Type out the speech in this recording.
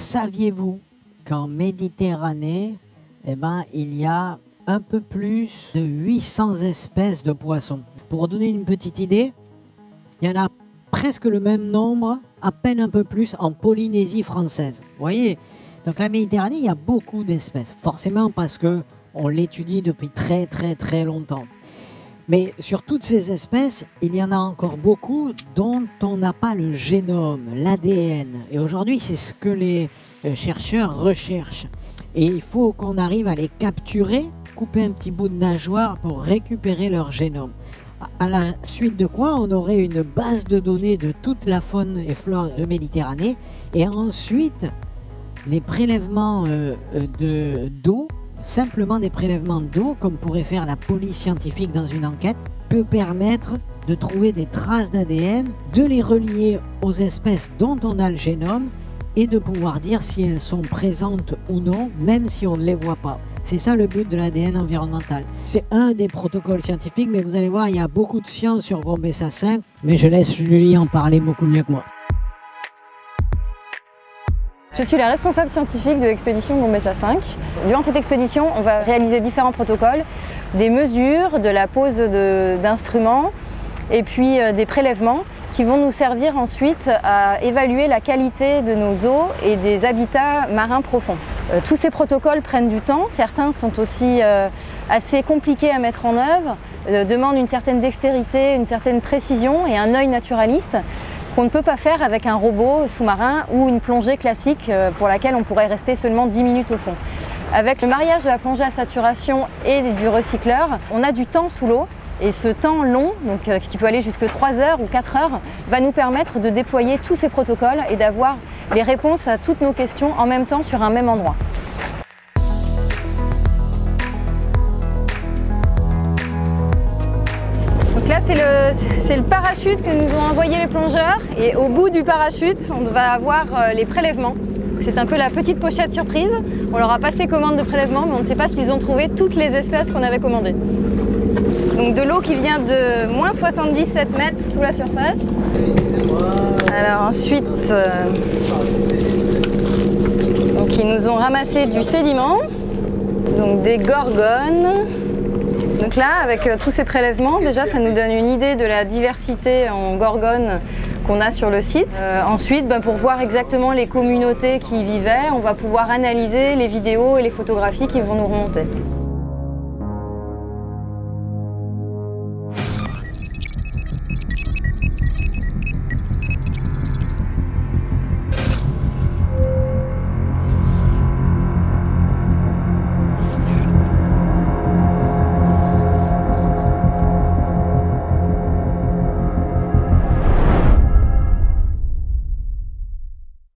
Saviez-vous qu'en Méditerranée, il y a un peu plus de 800 espèces de poissons? Pour vous donner une petite idée, il y en a presque le même nombre, à peine un peu plus, en Polynésie française. Vous voyez? Donc la Méditerranée, il y a beaucoup d'espèces, forcément parce qu'on l'étudie depuis très très très longtemps. Mais sur toutes ces espèces, il y en a encore beaucoup dont on n'a pas le génome, l'ADN. Et aujourd'hui, c'est ce que les chercheurs recherchent. Et il faut qu'on arrive à les capturer, couper un petit bout de nageoire pour récupérer leur génome. À la suite de quoi, on aurait une base de données de toute la faune et flore de Méditerranée. Et ensuite, les prélèvements d'eau, simplement des prélèvements d'eau, comme pourrait faire la police scientifique dans une enquête, peut permettre de trouver des traces d'ADN, de les relier aux espèces dont on a le génome et de pouvoir dire si elles sont présentes ou non, même si on ne les voit pas. C'est ça le but de l'ADN environnemental. C'est un des protocoles scientifiques, mais vous allez voir, il y a beaucoup de sciences sur Bombessa 5, mais je laisse Julie en parler beaucoup mieux que moi. Je suis la responsable scientifique de l'expédition Bombessa 5. Durant cette expédition, on va réaliser différents protocoles, des mesures, de la pose d'instruments et puis des prélèvements qui vont nous servir ensuite à évaluer la qualité de nos eaux et des habitats marins profonds. Tous ces protocoles prennent du temps, certains sont aussi assez compliqués à mettre en œuvre, demandent une certaine dextérité, une certaine précision et un œil naturaliste qu'on ne peut pas faire avec un robot sous-marin ou une plongée classique pour laquelle on pourrait rester seulement 10 minutes au fond. Avec le mariage de la plongée à saturation et du recycleur, on a du temps sous l'eau. Et ce temps long, donc, qui peut aller jusqu'à 3 heures ou 4 heures, va nous permettre de déployer tous ces protocoles et d'avoir les réponses à toutes nos questions en même temps sur un même endroit. Donc là, c'est le parachute que nous ont envoyé les plongeurs. Et au bout du parachute, on va avoir les prélèvements. C'est un peu la petite pochette surprise. On leur a passé commande de prélèvement, mais on ne sait pas s'ils ont trouvé toutes les espèces qu'on avait commandées. Donc de l'eau qui vient de moins 77 mètres sous la surface. Alors ensuite, donc ils nous ont ramassé du sédiment, donc des gorgones. Donc là, avec tous ces prélèvements, déjà ça nous donne une idée de la diversité en gorgones qu'on a sur le site. Ensuite, pour voir exactement les communautés qui y vivaient, on va pouvoir analyser les vidéos et les photographies qui vont nous remonter.